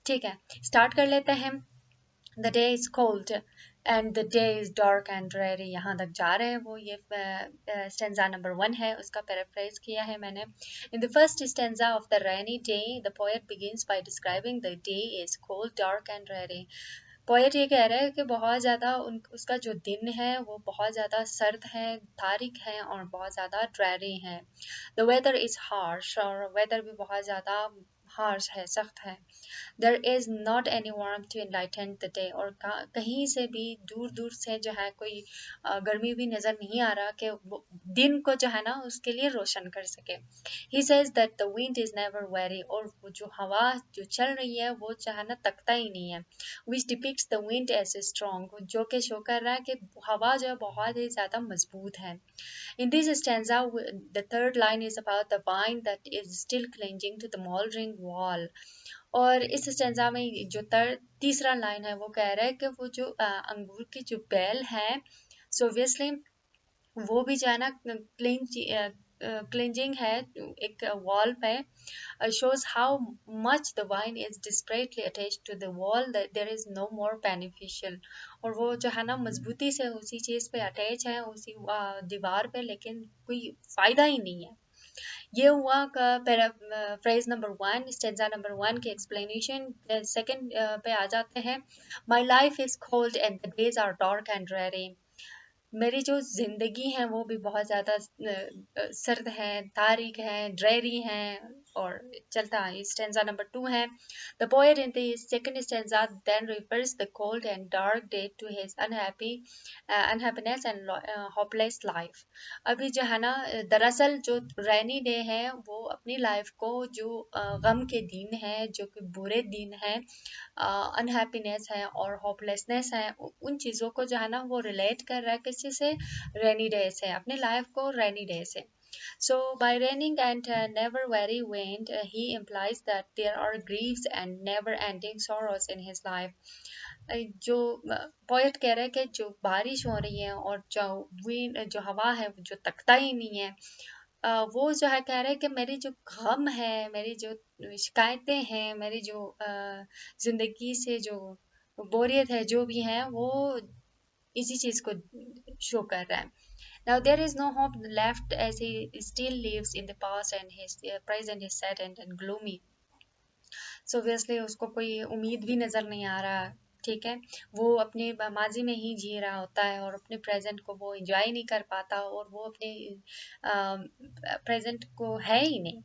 ठीक है, स्टार्ट कर लेते हैं। The day is cold and the day is dark and dreary, यहाँ तक जा रहे हैं वो। ये स्टेंजा नंबर 1 है, उसका पैराफ्रेज किया है मैंने। In the first stanza of the rainy day the poet begins bye describing the day is cold dark and dreary. Poet ये कह रहा है कि बहुत ज़्यादा उसका जो दिन है वो बहुत ज़्यादा सर्द है, तारिक है और बहुत ज़्यादा ड्रेरी है। द वेदर इज़ हार्श, और वेदर भी बहुत ज़्यादा हार्श है, सख्त है। There is not any warmth to enlighten the day, और कहीं से भी दूर दूर से जो है कोई गर्मी भी नजर नहीं आ रहा कि वो दिन को जो है ना उसके लिए रोशन कर सके। he says that the wind is never wary, और वो जो हवा जो चल रही है वो जो है ना तकता ही नहीं है। which depicts the wind as strong, जो कि शो कर रहा है कि हवा जो है बहुत ही ज्यादा मजबूत है। In this stanza, the third line is about the vine that is still clinging to the moldering wall. और इस स्टेंजा में जो तीसरा लाइन है वो कह रहा है कि वो जो अंगूर की जो बेल है, सो ऑब्वियसली वो भी जो है ना क्लिंजिंग है एक वॉल पे, shows how much the vine is desperately attached to the wall that there is no more beneficial, और वो जो है ना मजबूती से उसी चीज पे अटैच है, उसी दीवार पे, लेकिन कोई फायदा ही नहीं है। ये हुआ का फ्रेज नंबर 1, स्टेंजा नंबर 1 की एक्सप्लेनेशन। सेकंड पे आ जाते हैं। My life is cold and the days are dark and dreary, मेरी जो ज़िंदगी है वो भी बहुत ज़्यादा सर्द है, तारीक है, ड्रेरी है, और चलता है। स्टेंजा नंबर 2 है। The poet in the second stanza then refers the cold and dark day to his unhappiness and hopeless life. अभी जो है ना दरअसल जो रैनी डे है वो अपनी लाइफ को जो गम के दिन है, जो कि बुरे दिन है, अनहैप्पीनेस है और होपलेसनेस है, उन चीज़ों को जो है ना वो रिलेट कर रहा है किसी से, रेनी डे से, अपने लाइफ को रेनी डे से। So by raining and never very wind, he implies that there are griefs and never ending sorrows in his life. जो पोएट कह रहा है कि जो बारिश हो रही है और जो विंड जो हवा है जो तकता ही नहीं है, वो जो है कह रहे हैं कि मेरी जो गम है, मेरी जो शिकायतें हैं, मेरी जो ज़िंदगी से जो बोरियत है जो भी है वो इसी चीज़ को शो कर रहा है। Now there is no hope left as he still lives in the past and his present is saddened and gloomy. So obviously उसको कोई उम्मीद भी नज़र नहीं आ रहा, ठीक है। वो अपने माजी में ही जी रहा होता है और अपने प्रेजेंट को वो एंजॉय नहीं कर पाता, और वो अपने प्रेजेंट को है ही नहीं।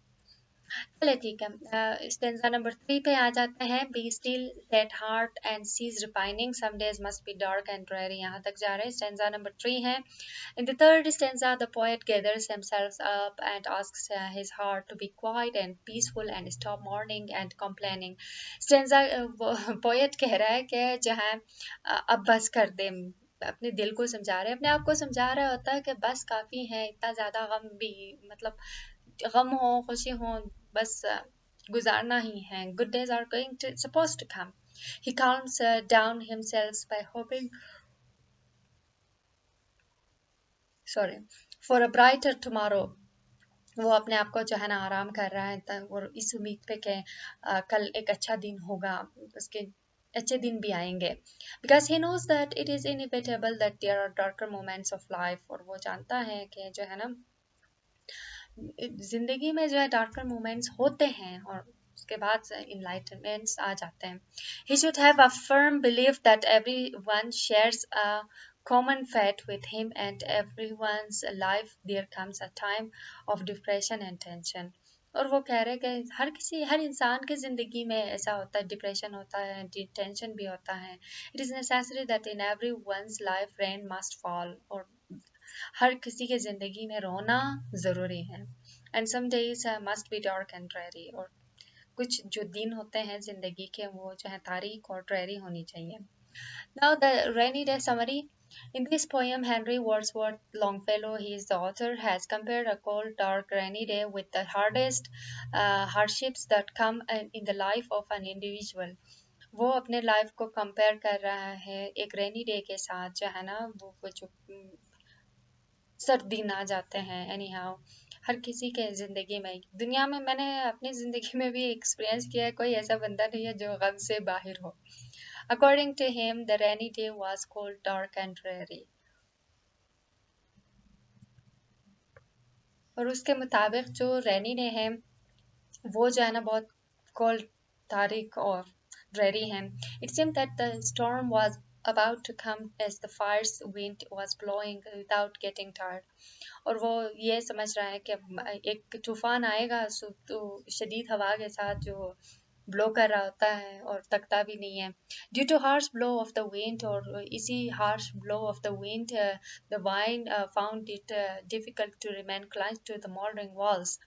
चलिए ठीक है, स्टेंजा नंबर 3 पे आ जाते हैं। Be still sad heart and cease repining, some days must be dark and dreary, यहाँ तक जा रहे हैं। स्टेंजा नंबर 3 है। In the third stanza, the poet gathers himself up and asks his heart to be quiet and peaceful and stop mourning and complaining. Stanza poet कह रहा है कि जो है अब बस कर दे, अपने दिल को समझा रहे हैं, अपने आप को समझा रहा होता है कि बस काफ़ी है, इतना ज़्यादा गम भी, मतलब गम हो खुशी हो, बस गुजारना ही है। Good days are supposed to come. He calms down himself by hoping, sorry, for a brighter tomorrow. वो अपने आप को जो है ना आराम कर रहा है और इस उम्मीद पे कि कल एक अच्छा दिन होगा, उसके अच्छे दिन भी आएंगे। Because he knows that it is inevitable that there are darker moments of life, और वो जानता है कि जो है ना जिंदगी में जो है डार्कर मोमेंट्स होते हैं और उसके बाद इनलाइटमेंट्स आ जाते हैं। He should have a firm belief that everyone shares a common fate with him and everyone's life there comes a time of depression and tension. और वो कह रहे हैं कि हर इंसान की ज़िंदगी में ऐसा होता है, डिप्रेशन होता है, टेंशन भी होता है। It is necessary that in everyone's life rain must fall, और हर किसी के ज़िंदगी में रोना ज़रूरी है। And some days must be dark and dreary, और कुछ जो दिन होते हैं ज़िंदगी के वो जो है तारीक और ड्रेरी होनी चाहिए। Now the rainy day summary. In this poem, Henry Wordsworth Longfellow, he is the author, has compared a cold, dark, rainy day with the hardest hardships that come in the life of an individual. वो अपने life को compare कर रहा है एक rainy day के साथ, जो है ना वो जो सर्दी ना जाते हैं एनी हाउ। हर किसी के ज़िंदगी में दुनिया में मैंने अपनी ज़िंदगी में भी एक्सपीरियंस किया है, कोई ऐसा बंदा नहीं है जो गम से बाहर हो। According to him the rainy day was cold dark and dreary. और उसके मुताबिक जो रेनी डे है वो जो है ना बहुत कोल्ड, तारीख और ड्रेरी है। It seemed that the storm was about to come as the fierce wind was blowing without getting tired। और वो ये समझ रहा है कि एक तूफान आएगा तो शदीद हवा के साथ जो ब्लो कर रहा होता है और थकता भी नहीं है। Due to harsh blow of the wind, और इसी harsh blow of the wind the vine found it difficult to remain clutch to the mouldering walls.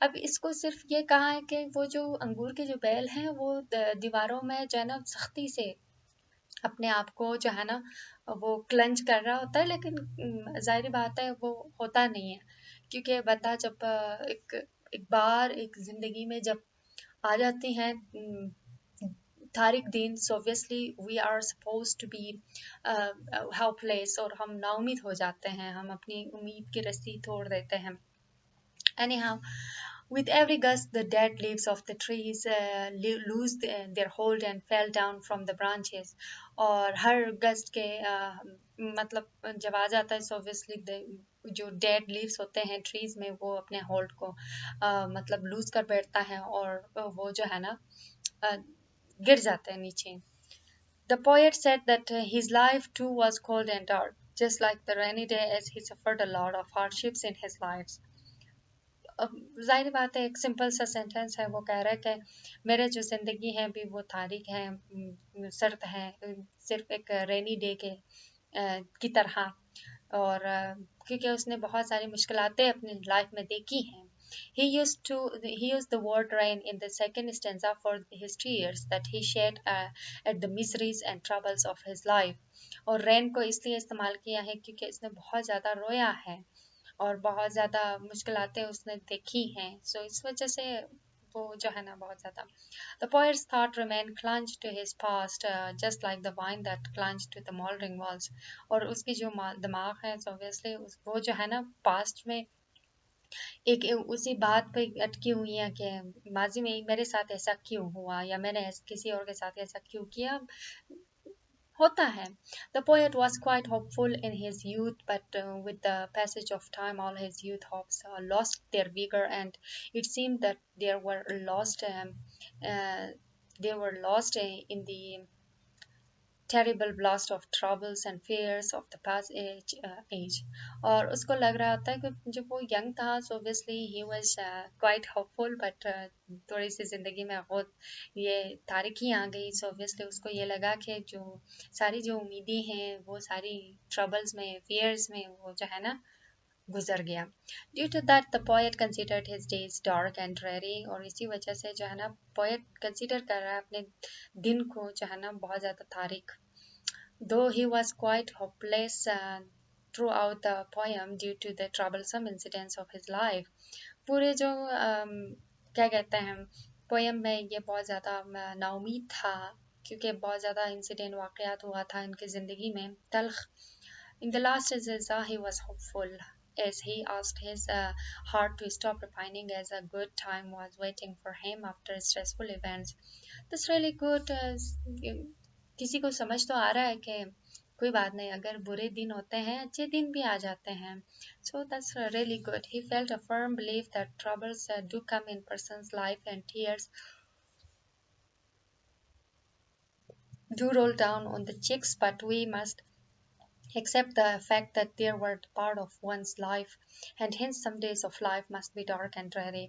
अब इसको सिर्फ ये कहा है कि वो जो अंगूर के जो बैल हैं वो दीवारों में जो है ना सख्ती से अपने आप को जो है ना वो क्लंच कर रहा होता है, लेकिन जाहिर बात है वो होता नहीं है, क्योंकि बंदा जब एक एक बार एक जिंदगी में जब आ जाती हैं तारिक दिन, so obviously we are suppose to be helpless, और हम नाउमीद हो जाते हैं, हम अपनी उम्मीद की रस्सी तोड़ देते हैं। Anyhow, with every gust, the dead leaves of the trees loosed their hold and fell down from the branches. और हर गस्ट के मतलब जब आ जाता है, so obviously जो डेड लीव्स होते हैं ट्रीज में वो अपने होल्ड को मतलब लूज कर बैठता है, और वो जो है ना गिर जाते हैं नीचे। The poet said that his life too was cold and dark, just like the rainy day, as he suffered a lot of hardships in his life। अब ज़ाहिर बात है एक सिंपल सा सेंटेंस है, वो कह रहा है कि मेरे जो ज़िंदगी है अभी वो तारीख है, सर्द है, सिर्फ एक रेनी डे के की तरह। और क्योंकि उसने बहुत सारी मुश्किलातें अपनी लाइफ में देखी हैं। He used the word rain in the second stanza for his tears that he shed at the miseries and troubles of his life। और रेन को इसलिए इस्तेमाल किया है क्योंकि इसने बहुत ज़्यादा रोया है और बहुत ज़्यादा मुश्किलातें उसने देखी हैं, सो इस वजह से वो जो है ना बहुत ज़्यादा। The poet's thought remained clutched to his past, just like the vine that clutched to the moldering walls। और उसकी जो दिमाग है, so obviously वो जो है ना पास्ट में एक उसी बात पे अटकी हुई है कि माजी में मेरे साथ ऐसा क्यों हुआ, या मैंने किसी और के साथ ऐसा क्यों किया, होता है। The poet was quite hopeful in his youth, but with the passage of time, all his youth hopes lost their vigor, and it seemed that uh, they were lost in the terrible blast of troubles and fears of the past age। और उसको लग रहा होता है कि जब वो young था, so obviously he was quite hopeful, but थोड़ी सी जिंदगी में बहुत ये तारीकी आ गई, so obviously उसको ये लगा कि जो सारी जो उम्मीदें हैं वो सारी ट्रबल्स में, fears में वो जो है ना गुजर गया। Due to that the poet considered his days dark and dreary. और इसी वजह से जो है ना पोएट कंसिडर कर रहा है अपने दिन को जो है ना बहुत ज़्यादा तारीख। Though he was quite hopeless throughout the poem due to the troublesome incidents of his life। पूरे जो क्या कहते हैं पोयम में ये बहुत ज़्यादा नाउमीद था, क्योंकि बहुत ज़्यादा इंसिडेंट वाक़यात हुआ था इनकी ज़िंदगी में तल्ख। In the last stanza, he was hopeful as he asked his heart to stop repining, as a good time was waiting for him after stressful events। That's really good। किसी को समझ तो आ रहा है कि कोई बात नहीं, अगर बुरे दिन होते हैं अच्छे दिन भी आ जाते हैं। So that's really good। He felt a firm belief that troubles do come in person's life and tears do roll down on the cheeks, but we must accept the fact that they were part of one's life, and hence some days of life must be dark and dreary।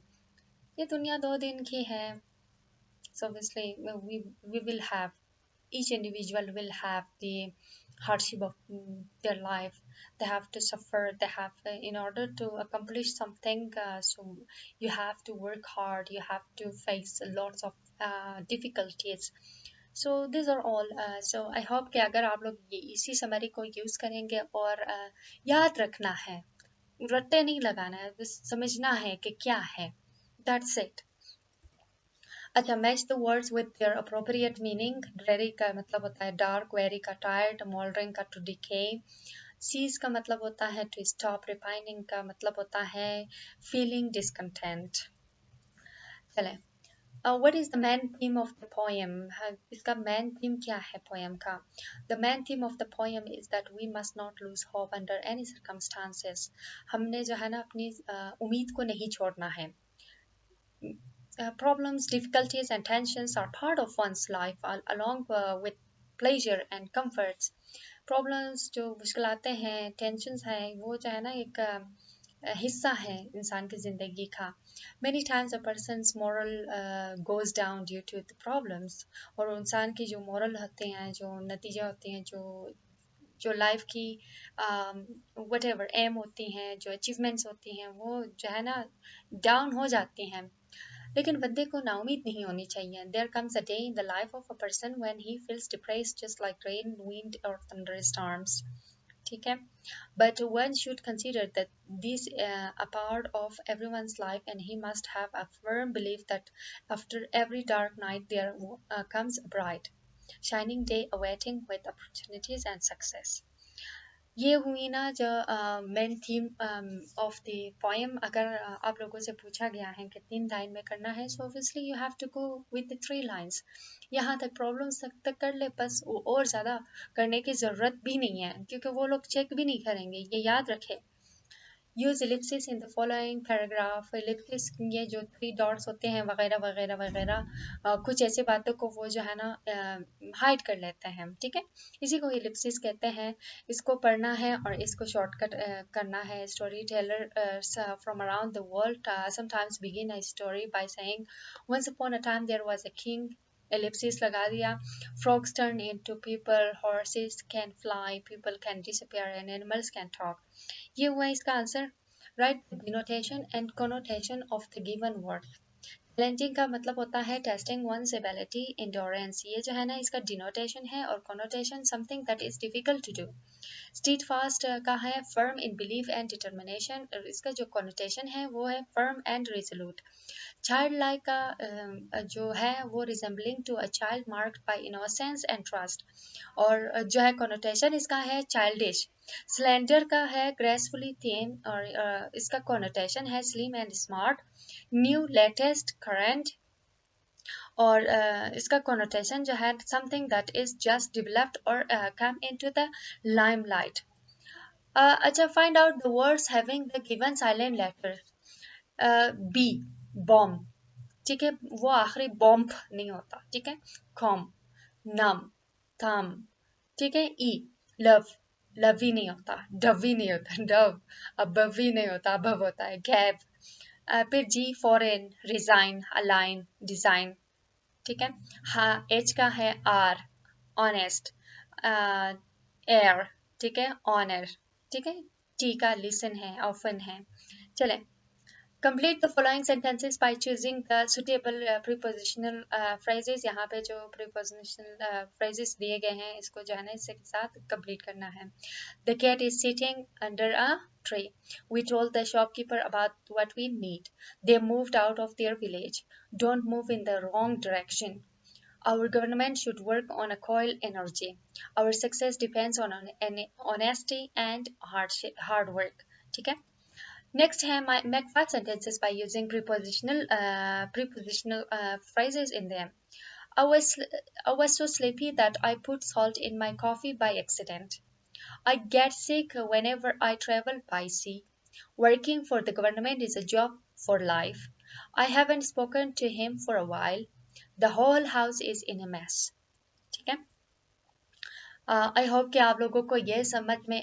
ये दुनिया दो दिन की है, so obviously we will have, each individual will have the hardship of their life, they have to suffer, they have in order to accomplish something, so you have to work hard, you have to face lots of difficulties। So this are all. So I hope कि अगर आप लोग ये इसी summary को use करेंगे, और याद रखना है, रट्टे नहीं लगाना है, बस समझना है कि क्या है, दैट्स इट। अच्छा, match the words with their appropriate meaning. Dreary का मतलब होता है डार्क, वेरी का टायर्ड, मोल्डरिंग का टू डिके, सीज का मतलब होता है टू स्टॉप, रिपाइनिंग का मतलब होता है फीलिंग डिसकंटेंट। चले, what is the main theme of the poem? इसका main theme क्या है poem का? The main theme of the poem is that we must not lose hope under any circumstances. हमने जो है ना अपनी उम्मीद को नहीं छोड़ना है। Problems, difficulties, and tensions are part of one's life, along with pleasure and comforts. Problems जो मुश्किलातें हैं, tensions हैं, वो जो है ना एक हिस्सा है इंसान की ज़िंदगी का। Many times a person's moral goes down due to the problems, और इंसान की जो moral होते हैं, जो नतीजे होते हैं, जो लाइफ की whatever एम होती हैं, जो अचीवमेंट्स होती हैं, वो जो है ना डाउन हो जाती हैं। लेकिन बंदे को नाउमीद नहीं होनी चाहिए। There comes a day in the life of a person when he feels depressed just like rain, wind or thunderstorms. ठीक है, but one should consider that these are part of everyone's life, and he must have a firm belief that after every dark night there comes a bright, shining day awaiting with opportunities and success. ये हुई ना जो main theme of the poem. अगर आप लोगों से पूछा गया है कि 3 लाइन में करना है, so obviously you have to go with the 3 lines. यहाँ तक प्रॉब्लम्स तक कर ले बस, और ज़्यादा करने की ज़रूरत भी नहीं है, क्योंकि वो लोग चेक भी नहीं करेंगे, ये याद रखें। Use ellipsis in the following paragraph। ellipsis ये जो 3 डॉट्स होते हैं वगैरह वगैरह वगैरह, कुछ ऐसी बातों को वो जो है ना हाइड कर लेते हैं। ठीक है, इसी को ellipsis कहते हैं। इसको पढ़ना है और इसको शॉर्टकट करना है। Story teller from around the world sometimes begin a story by saying once upon a time there was a king, ellipsis लगा दिया। frogs turn into people, horses can fly, people can disappear and animals can talk। ये हुआ इसका answer. Right denotation and connotation of the given word. Challenging का मतलब होता है testing once ability, endurance. ये जो है ना इसका डिनोटेशन है, और connotation something that is difficult to do. Steadfast का है firm in belief and determination, इसका जो कोनोटेशन है वो है firm and resolute. Childlike का जो है वो resembling to a child marked by innocence and trust, और जो है कोनोटेशन इसका है चाइल्डिश। स्लेंडर का है ग्रेसफुली थिन, और इसका कोनोटेशन है slim and smart. New, latest, current, और इसका कोनोटेशन जो है something that is just developed और कम इनटू द लाइमलाइट। अच्छा, find out the words having the given silent letter. B, bomb. ठीक है, वो आखिरी बॉम्ब नहीं होता। ठीक है, कॉम, नम, थम। ठीक है, ई, लव, लव ही नहीं होता, डव ही नहीं होता, डव। अबव ही नहीं होता, अबव होता है, गैप। फिर जी, फॉरेन, रिजाइन, अलाइन, डिजाइन। ठीक है, हाँ, एच का है आर, ऑनेस्ट, एयर। ठीक है, ऑनर। ठीक है, टी का लिसन है, ऑफन है। चले, complete the following sentences by choosing the suitable prepositional phrases। यहाँ पे जो prepositional phrases दिए गए हैं, इसको जो है ना इसके साथ complete करना है। The cat is sitting under a tree. We told the shopkeeper about what we need. They moved out of their village. Don't move in the wrong direction. Our government should work on a coil energy. Our success depends on honesty and hard work. ठीक है, next है make 5 sentences by using prepositional phrases in them. I was so sleepy that I put salt in my coffee by accident. I get sick whenever I travel by sea. Working for the government is a job for life. I haven't spoken to him for a while. The whole house is in a mess. ठीक है, आई hope कि आप लोगों को ये समझ में